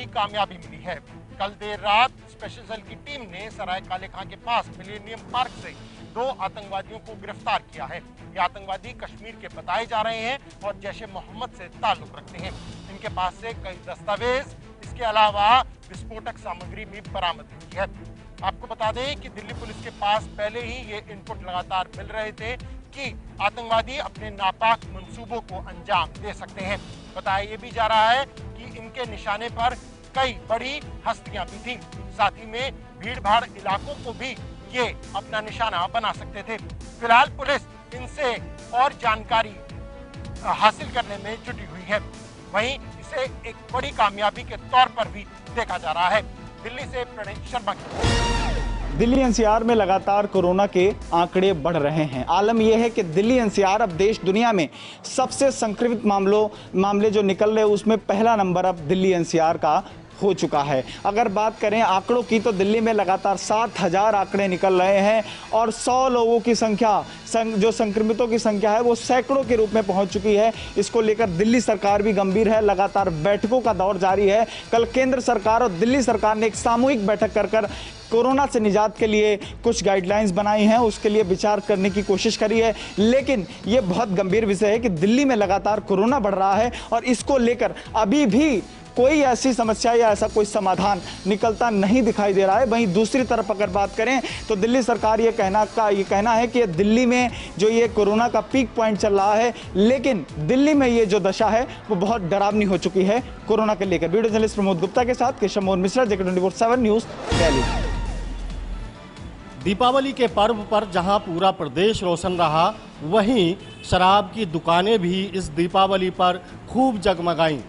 बड़ी कामयाबी मिली है। कल देर रात स्पेशल सेल की टीम ने सराय काले खां के पास मिलेनियम पार्क से 2 आतंकवादियों को गिरफ्तार किया है। ये आतंकवादी कश्मीर के बताए जा रहे हैं और जैश ए मोहम्मद से ताल्लुक रखते हैं। इनके पास से कई दस्तावेज, इसके अलावा विस्फोटक सामग्री भी बरामद की है। आपको बता दें कि दिल्ली पुलिस के पास पहले ही ये इनपुट लगातार मिल रहे थे कि आतंकवादी अपने नापाक मंसूबों को अंजाम दे सकते हैं। बताया ये भी जा रहा है कि इनके निशाने पर कई बड़ी हस्तियां भी थीं। साथ ही में भीड़-भाड़ इलाकों को भी ये अपना निशाना बना सकते थे। फिलहाल पुलिस इनसे और जानकारी हासिल करने में जुटी हुई है। वहीं इसे एक बड़ी कामयाबी के तौर पर भी देखा जा रहा है। दिल्ली से प्रणय शर्मा की। दिल्ली एनसीआर में लगातार कोरोना के आंकड़े बढ़ रहे हैं। आलम यह है कि दिल्ली एनसीआर अब देश दुनिया में सबसे संक्रमित मामले जो निकल रहे उसमें पहला नंबर अब दिल्ली एनसीआर का हो चुका है। अगर बात करें आंकड़ों की तो दिल्ली में लगातार 7,000 आंकड़े निकल रहे हैं और 100 लोगों की संख्या जो संक्रमितों की संख्या है वो सैकड़ों के रूप में पहुंच चुकी है। इसको लेकर दिल्ली सरकार भी गंभीर है। लगातार बैठकों का दौर जारी है। कल केंद्र सरकार और दिल्ली सरकार ने एक सामूहिक बैठक कर कोरोना से निजात के लिए कुछ गाइडलाइंस बनाई हैं, उसके लिए विचार करने की कोशिश करी है। लेकिन ये बहुत गंभीर विषय है कि दिल्ली में लगातार कोरोना बढ़ रहा है और इसको लेकर अभी भी कोई ऐसी समस्या या ऐसा कोई समाधान निकलता नहीं दिखाई दे रहा है। वहीं दूसरी तरफ अगर बात करें तो दिल्ली सरकार ये कहना है कि दिल्ली में जो ये कोरोना का पीक पॉइंट चल रहा है, लेकिन दिल्ली में ये जो दशा है वो बहुत डरावनी हो चुकी है कोरोना के लेकर। वीडियो जर्नलिस्ट प्रमोद गुप्ता के साथ केशव मोहन मिश्रा, JK24/7 न्यूज़, दिल्ली। दीपावली के पर्व पर जहां पूरा प्रदेश रोशन रहा, वहीं शराब की दुकानें भी इस दीपावली पर खूब जगमगाईं।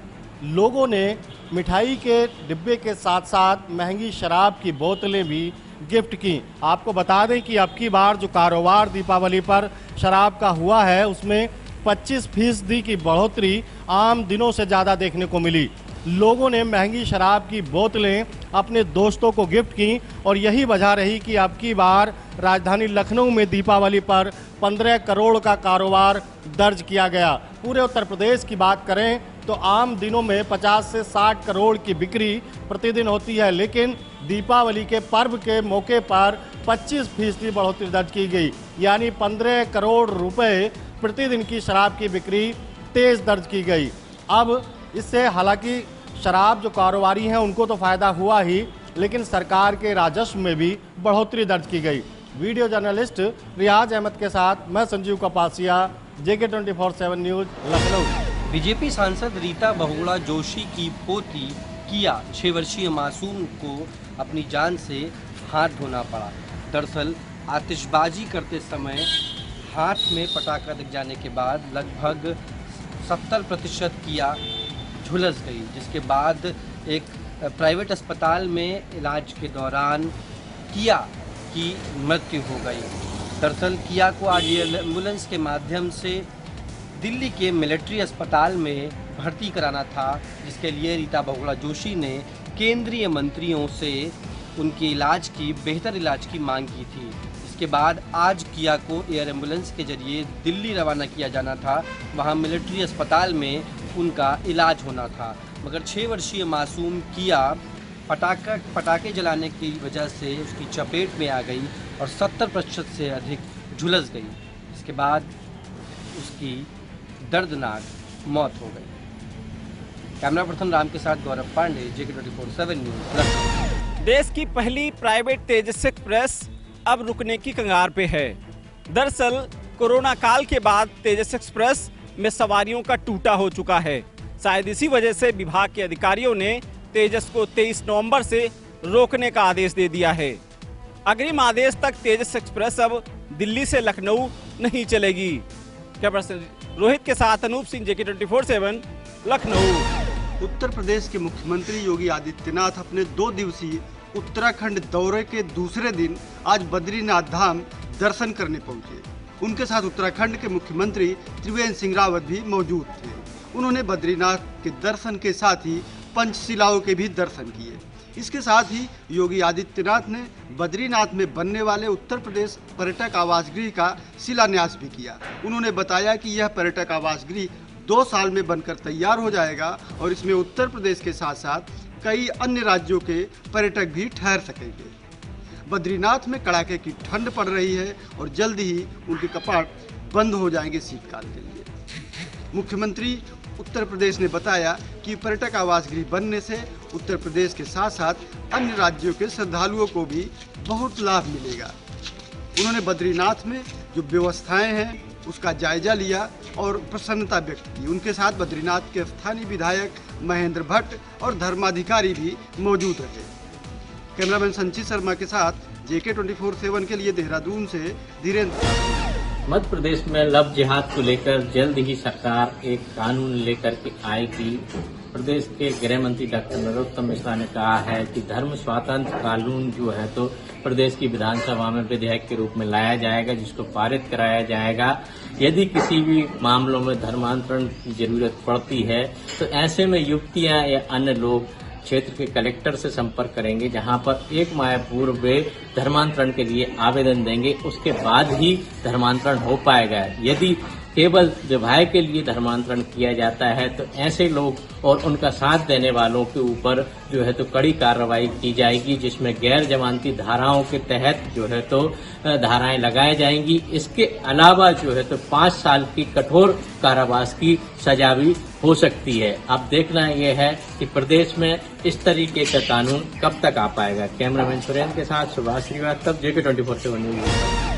लोगों ने मिठाई के डिब्बे के साथ साथ महंगी शराब की बोतलें भी गिफ्ट की। आपको बता दें कि अब की बार जो कारोबार दीपावली पर शराब का हुआ है उसमें 25% की बढ़ोतरी आम दिनों से ज़्यादा देखने को मिली। लोगों ने महंगी शराब की बोतलें अपने दोस्तों को गिफ्ट की और यही वजह रही कि अब की बार राजधानी लखनऊ में दीपावली पर 15 करोड़ का कारोबार दर्ज किया गया। पूरे उत्तर प्रदेश की बात करें तो आम दिनों में 50 से 60 करोड़ की बिक्री प्रतिदिन होती है, लेकिन दीपावली के पर्व के मौके पर 25% बढ़ोतरी दर्ज की गई, यानी 15 करोड़ रुपए प्रतिदिन की शराब की बिक्री तेज दर्ज की गई। अब इससे हालांकि शराब जो कारोबारी हैं उनको तो फ़ायदा हुआ ही, लेकिन सरकार के राजस्व में भी बढ़ोतरी दर्ज की गई। वीडियो जर्नलिस्ट रियाज अहमद के साथ मैं Sanjeev Kapasia, JK24/7 news, Lucknow. BJP सांसद रीता बहुगुणा जोशी की पोती किया 6 वर्षीय मासूम को अपनी जान से हाथ धोना पड़ा। दरअसल आतिशबाजी करते समय हाथ में पटाखा दिख जाने के बाद लगभग 70% किया झुलस गई, जिसके बाद एक प्राइवेट अस्पताल में इलाज के दौरान किया की मृत्यु हो गई। दरअसल किया को आज एम्बुलेंस के माध्यम से दिल्ली के मिलिट्री अस्पताल में भर्ती कराना था, जिसके लिए रीता बहुगुणा जोशी ने केंद्रीय मंत्रियों से उनके बेहतर इलाज की मांग की थी। इसके बाद आज किया को एयर एम्बुलेंस के जरिए दिल्ली रवाना किया जाना था। वहां मिलिट्री अस्पताल में उनका इलाज होना था, मगर 6 वर्षीय मासूम किया पटाखे जलाने की वजह से उसकी चपेट में आ गई और 70% से अधिक झुलस गई। इसके बाद उसकी दर्दनाक मौत हो गई। कैमरा पर्सन राम के साथ गौरव पांडे, JK24/7 न्यूज़। देश की पहली प्राइवेट तेजस एक्सप्रेस अब रुकने की कगार पे है। दरअसल कोरोना काल के बाद तेजस एक्सप्रेस में सवारियों का टूटा हो चुका है। शायद इसी वजह से विभाग के अधिकारियों ने तेजस को 23 नवंबर से रोकने का आदेश दे दिया है। अग्रिम आदेश तक तेजस एक्सप्रेस अब दिल्ली से लखनऊ नहीं चलेगी। रोहित के साथ अनूप सिंह, JK24/7 लखनऊ। उत्तर प्रदेश के मुख्यमंत्री योगी आदित्यनाथ अपने 2 दिवसीय उत्तराखंड दौरे के दूसरे दिन आज बद्रीनाथ धाम दर्शन करने पहुंचे। उनके साथ उत्तराखंड के मुख्यमंत्री त्रिवेंद्र सिंह रावत भी मौजूद थे। उन्होंने बद्रीनाथ के दर्शन के साथ ही पंचशिलाओं के भी दर्शन किए। इसके साथ ही योगी आदित्यनाथ ने बद्रीनाथ में बनने वाले उत्तर प्रदेश पर्यटक आवास गृह का शिलान्यास भी किया। उन्होंने बताया कि यह पर्यटक आवास गृह 2 साल में बनकर तैयार हो जाएगा और इसमें उत्तर प्रदेश के साथ साथ कई अन्य राज्यों के पर्यटक भी ठहर सकेंगे। बद्रीनाथ में कड़ाके की ठंड पड़ रही है और जल्द ही उनके कपाट बंद हो जाएंगे शीतकाल के लिए। मुख्यमंत्री उत्तर प्रदेश ने बताया कि पर्यटक आवास गृह बनने से उत्तर प्रदेश के साथ साथ अन्य राज्यों के श्रद्धालुओं को भी बहुत लाभ मिलेगा। उन्होंने बद्रीनाथ में जो व्यवस्थाएं हैं उसका जायजा लिया और प्रसन्नता व्यक्त की। उनके साथ बद्रीनाथ के स्थानीय विधायक महेंद्र भट्ट और धर्माधिकारी भी मौजूद रहे। कैमरामैन संचित शर्मा के साथ JK 24/7 के लिए देहरादून से धीरेन्द्र। मध्य प्रदेश में लव जिहाद को लेकर जल्द ही सरकार एक कानून लेकर के आएगी। प्रदेश के गृह मंत्री डॉक्टर नरोत्तम मिश्रा ने कहा है कि धर्म स्वातंत्र कानून जो है तो प्रदेश की विधानसभा में विधेयक के रूप में लाया जाएगा, जिसको पारित कराया जाएगा। यदि किसी भी मामलों में धर्मांतरण की जरूरत पड़ती है तो ऐसे में युवतियां या अन्य लोग क्षेत्र के कलेक्टर से संपर्क करेंगे, जहां पर 1 माह पूर्व वे धर्मांतरण के लिए आवेदन देंगे, उसके बाद ही धर्मांतरण हो पाएगा। यदि केवल विवाह के लिए धर्मांतरण किया जाता है तो ऐसे लोग और उनका साथ देने वालों के ऊपर जो है तो कड़ी कार्रवाई की जाएगी, जिसमें गैर जमानती धाराओं के तहत जो है तो धाराएं लगाई जाएंगी। इसके अलावा जो है तो 5 साल की कठोर कारावास की सजा भी हो सकती है। अब देखना यह है कि प्रदेश में इस तरीके का कानून कब तक आ पाएगा। कैमरामैन सुरेंद्र के साथ सुभाष श्रीवास्तव, JK 24/7 न्यूज।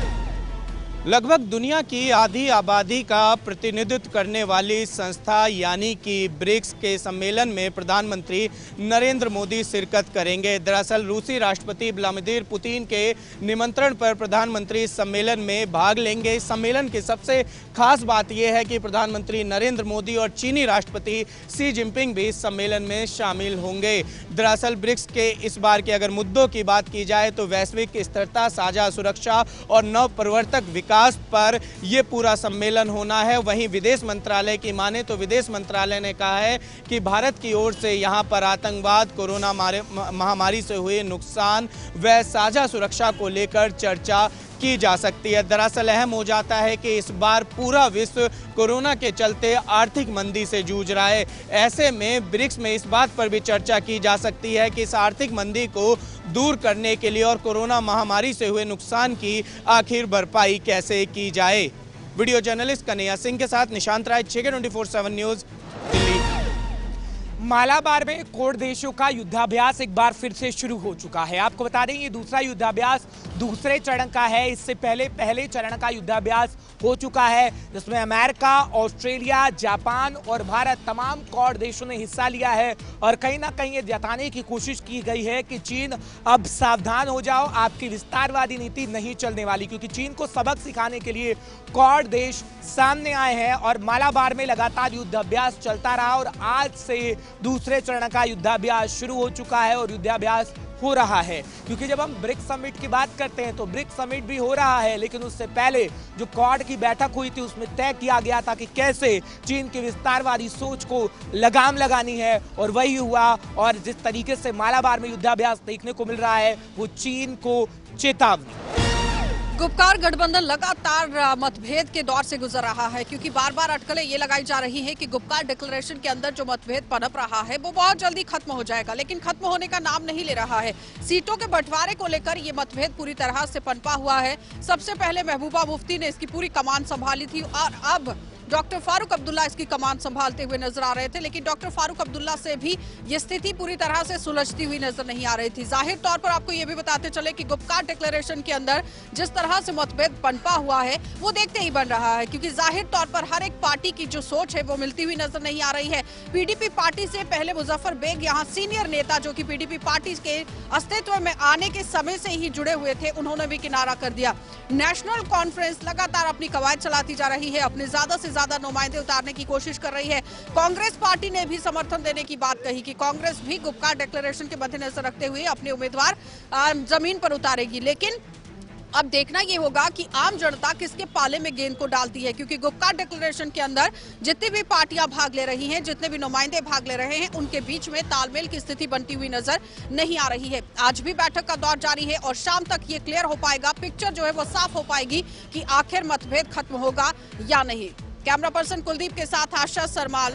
लगभग दुनिया की आधी आबादी का प्रतिनिधित्व करने वाली संस्था यानी कि ब्रिक्स के सम्मेलन में प्रधानमंत्री नरेंद्र मोदी शिरकत करेंगे। दरअसल रूसी राष्ट्रपति व्लादिमीर पुतिन के निमंत्रण पर प्रधानमंत्री सम्मेलन में भाग लेंगे। इस सम्मेलन की सबसे खास बात यह है कि प्रधानमंत्री नरेंद्र मोदी और चीनी राष्ट्रपति शी जिनपिंग भी इस सम्मेलन में शामिल होंगे। दरअसल ब्रिक्स के इस बार के अगर मुद्दों की बात की जाए तो वैश्विक स्थिरता, साझा सुरक्षा और नवप्रवर्तक विकास पर यह पूरा सम्मेलन होना है। वहीं विदेश मंत्रालय की माने तो विदेश मंत्रालय ने कहा है कि भारत की ओर से यहां पर आतंकवाद, कोरोना महामारी से हुए नुकसान व साझा सुरक्षा को लेकर चर्चा की जा सकती है। दरअसल अहम हो जाता है कि इस बार पूरा विश्व कोरोना के चलते आर्थिक मंदी से जूझ रहा है। ऐसे में ब्रिक्स में इस बात पर भी चर्चा की जा सकती है कि इस आर्थिक मंदी को दूर करने के लिए और कोरोना महामारी से हुए नुकसान की आखिर भरपाई कैसे की जाए। वीडियो जर्नलिस्ट कन्हैया सिंह के साथ निशांत राय, JK 24/7 न्यूज, दिल्ली। मालाबार में कोर देशों का युद्धाभ्यास एक बार फिर से शुरू हो चुका है। आपको बता दें ये दूसरा युद्धाभ्यास दूसरे चरण का है। इससे पहले चरण का युद्धाभ्यास हो चुका है जिसमें अमेरिका, ऑस्ट्रेलिया, जापान और भारत तमाम क्वाड देशों ने हिस्सा लिया है। और कहीं ना कहीं ये जताने की कोशिश की गई है कि चीन अब सावधान हो जाओ, आपकी विस्तारवादी नीति नहीं चलने वाली, क्योंकि चीन को सबक सिखाने के लिए क्वाड देश सामने आए हैं। और मालाबार में लगातार युद्धाभ्यास चलता रहा और आज से दूसरे चरण का युद्धाभ्यास शुरू हो चुका है और युद्धाभ्यास हो रहा है। क्योंकि जब हम ब्रिक्स समिट की बात करते हैं तो ब्रिक्स समिट भी हो रहा है, लेकिन उससे पहले जो क्वाड की बैठक हुई थी उसमें तय किया गया था कि कैसे चीन की विस्तारवादी सोच को लगाम लगानी है, और वही हुआ। और जिस तरीके से मालाबार में युद्धाभ्यास देखने को मिल रहा है वो चीन को चेतावनी। गुपकार गठबंधन लगातार मतभेद के दौर से गुजर रहा है, क्योंकि बार बार अटकलें ये लगाई जा रही है कि गुपकार डिक्लेरेशन के अंदर जो मतभेद पनप रहा है वो बहुत जल्दी खत्म हो जाएगा, लेकिन खत्म होने का नाम नहीं ले रहा है। सीटों के बंटवारे को लेकर ये मतभेद पूरी तरह से पनपा हुआ है। सबसे पहले महबूबा मुफ्ती ने इसकी पूरी कमान संभाली थी और अब डॉक्टर फारूक अब्दुल्ला इसकी कमान संभालते हुए नजर आ रहे थे, लेकिन डॉक्टर फारूक अब्दुल्ला से भी ये स्थिति पूरी तरह से सुलझती हुई नजर नहीं आ रही थी। जाहिर तौर पर आपको ये भी बताते चले कि गुपकार डिक्लेरेशन के अंदर जिस तरह से मतभेद पनपा हुआ है वो देखते ही बन रहा है, क्योंकि जाहिर तौर पर हर एक पार्टी की जो सोच है वो मिलती हुई नजर नहीं आ रही है। PDP पार्टी से पहले मुजफ्फर बेग, यहाँ सीनियर नेता जो कि PDP पार्टी के अस्तित्व में आने के समय से ही जुड़े हुए थे, उन्होंने भी किनारा कर दिया। नेशनल कॉन्फ्रेंस लगातार अपनी कवायद चलाती जा रही है, अपने ज्यादा से ज्यादा नुमाइंदे उतारने की कोशिश कर रही है। कांग्रेस पार्टी ने भी समर्थन देने की बात कही कि कांग्रेस भी गुपकार डिक्लेरेशन के मद्देनजर रखते हुए अपने उम्मीदवार जमीन पर उतारेगी। लेकिन अब देखना ये होगा कि आम जनता किसके पाले में गेंद को डालती है, क्योंकि गुपकार डिक्लेरेशन के अंदर जितनी भी पार्टियां भाग ले रही हैं, जितने भी नुमाइंदे भाग ले रहे हैं, उनके बीच में तालमेल की स्थिति बनती हुई नजर नहीं आ रही है। आज भी बैठक का दौर जारी है और शाम तक ये क्लियर हो पाएगा, पिक्चर जो है वो साफ हो पाएगी कि आखिर मतभेद खत्म होगा या नहीं। कैमरा पर्सन कुलदीप के साथ आशा सरमाल।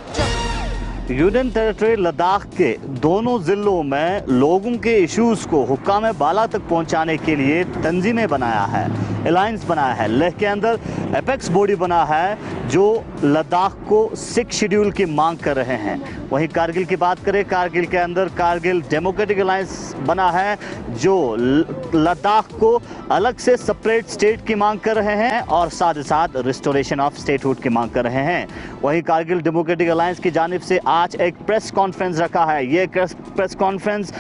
यूनियन टेरिटरी लद्दाख के दोनों ज़िलों में लोगों के इश्यूज़ को हुक्काम बाला तक पहुंचाने के लिए तंजीमें बनाया है, अलायंस बनाया है। लेह के अंदर एपेक्स बॉडी बना है जो लद्दाख को 6 शेड्यूल की मांग कर रहे हैं। वहीं कारगिल की बात करें, कारगिल के अंदर कारगिल डेमोक्रेटिक अलायंस बना है जो लद्दाख को अलग से सेपरेट स्टेट की मांग कर रहे हैं और साथ ही साथ रिस्टोरेशन ऑफ स्टेटहुड की मांग कर रहे हैं। वहीं कारगिल डेमोक्रेटिक अलायंस की जानिब से आज एक प्रेस कॉन्फ्रेंस रखा है। ये प्रेस कॉन्फ्रेंस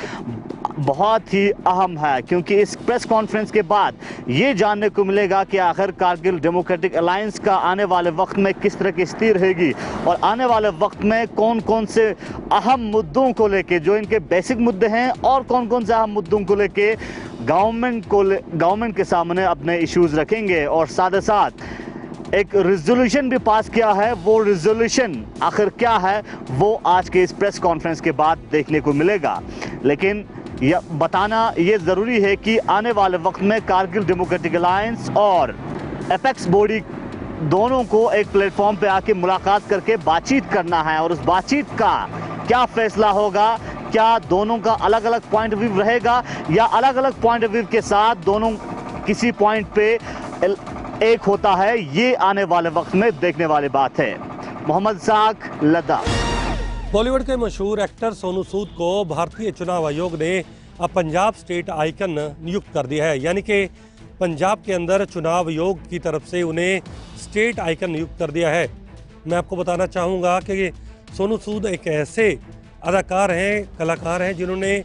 बहुत ही अहम है क्योंकि इस प्रेस कॉन्फ्रेंस के बाद ये जानने को मिलेगा कि आखिर कारगिल डेमोक्रेटिक अलायंस का आने वाले वक्त में किस तरह की स्थिति रहेगी और आने वाले वक्त में कौन कौन से अहम मुद्दों को लेके जो इनके बेसिक मुद्दे हैं और कौन कौन से अहम मुद्दों को लेके गवर्नमेंट के सामने अपने इश्यूज रखेंगे। और साथ ही साथ एक रिजोल्यूशन भी पास किया है। वो रिजोल्यूशन आखिर क्या है वो आज के इस प्रेस कॉन्फ्रेंस के बाद देखने को मिलेगा। लेकिन यह बताना ये ज़रूरी है कि आने वाले वक्त में कारगिल डेमोक्रेटिक अलायंस और एपेक्स बॉडी दोनों को एक प्लेटफॉर्म पे आके मुलाकात करके बातचीत करना है और उस बातचीत का क्या फैसला होगा, क्या दोनों का अलग अलग पॉइंट ऑफ व्यू रहेगा या अलग अलग पॉइंट ऑफ व्यू के साथ दोनों किसी पॉइंट पे एक होता है, ये आने वाले वक्त में देखने वाली बात है। मोहम्मद साक, लद्दाख। बॉलीवुड के मशहूर एक्टर सोनू सूद को भारतीय चुनाव आयोग ने अब पंजाब स्टेट आइकन नियुक्त कर दिया है, यानी कि पंजाब के अंदर चुनाव आयोग की तरफ से उन्हें स्टेट आइकन नियुक्त कर दिया है। मैं आपको बताना चाहूँगा कि सोनू सूद एक ऐसे अदाकार हैं, कलाकार हैं जिन्होंने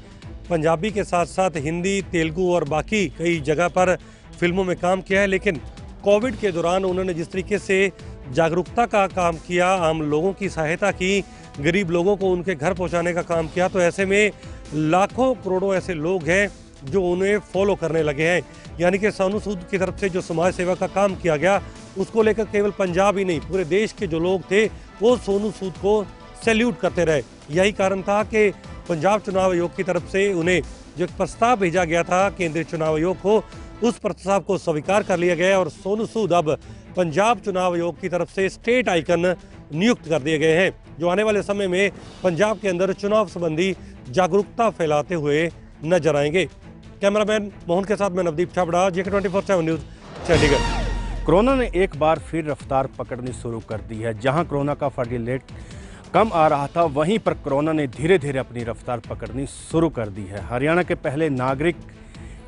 पंजाबी के साथ साथ हिंदी, तेलुगु और बाकी कई जगह पर फिल्मों में काम किया है। लेकिन कोविड के दौरान उन्होंने जिस तरीके से जागरूकता का काम किया, आम लोगों की सहायता की, गरीब लोगों को उनके घर पहुंचाने का काम किया, तो ऐसे में लाखों करोड़ों ऐसे लोग हैं जो उन्हें फॉलो करने लगे हैं। यानी कि सोनू सूद की तरफ से जो समाज सेवा का काम किया गया उसको लेकर केवल पंजाब ही नहीं पूरे देश के जो लोग थे वो सोनू सूद को सैल्यूट करते रहे। यही कारण था कि पंजाब चुनाव आयोग की तरफ से उन्हें जो एक प्रस्ताव भेजा गया था केंद्रीय चुनाव आयोग को, उस प्रस्ताव को स्वीकार कर लिया गया और सोनू सूद अब पंजाब चुनाव आयोग की तरफ से स्टेट आइकन नियुक्त कर दिए गए हैं, जो आने वाले समय में पंजाब के अंदर चुनाव संबंधी जागरूकता फैलाते हुए नजर आएंगे। कैमरामैन मोहन के साथ मैं Navdeep Chhabra, JK 24/7 news, Chandigarh. Corona ने एक बार फिर रफ्तार पकड़नी शुरू कर दी है। जहां कोरोना का फर्टिलिटी रेट कम आ रहा था, वहीं पर कोरोना ने धीरे धीरे अपनी रफ्तार पकड़नी शुरू कर दी है। हरियाणा के पहले नागरिक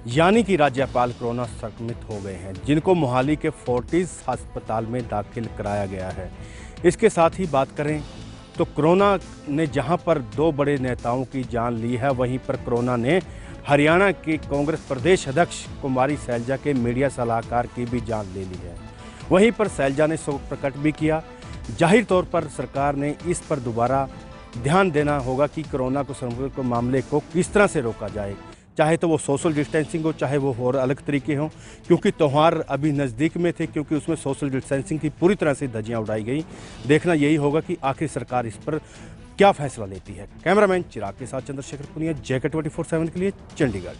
यानी कि राज्यपाल कोरोना संक्रमित हो गए हैं, जिनको मोहाली के फोर्टिस अस्पताल में दाखिल कराया गया है। इसके साथ ही बात करें तो कोरोना ने जहां पर 2 बड़े नेताओं की जान ली है, वहीं पर कोरोना ने हरियाणा की कांग्रेस प्रदेश अध्यक्ष कुमारी सैलजा के मीडिया सलाहकार की भी जान ले ली है। वहीं पर सैलजा ने शोक प्रकट भी किया। जाहिर तौर पर सरकार ने इस पर दोबारा ध्यान देना होगा कि कोरोना को संक्रमण के मामले को किस तरह से रोका जाए, चाहे तो वो सोशल डिस्टेंसिंग हो, चाहे वो और अलग तरीके हों, क्योंकि त्यौहार अभी नज़दीक में थे, क्योंकि उसमें सोशल डिस्टेंसिंग की पूरी तरह से धज्जियां उड़ाई गई। देखना यही होगा कि आखिर सरकार इस पर क्या फैसला लेती है। कैमरामैन चिराग के साथ चंद्रशेखर पुनिया, JK 24/7 के लिए, चंडीगढ़।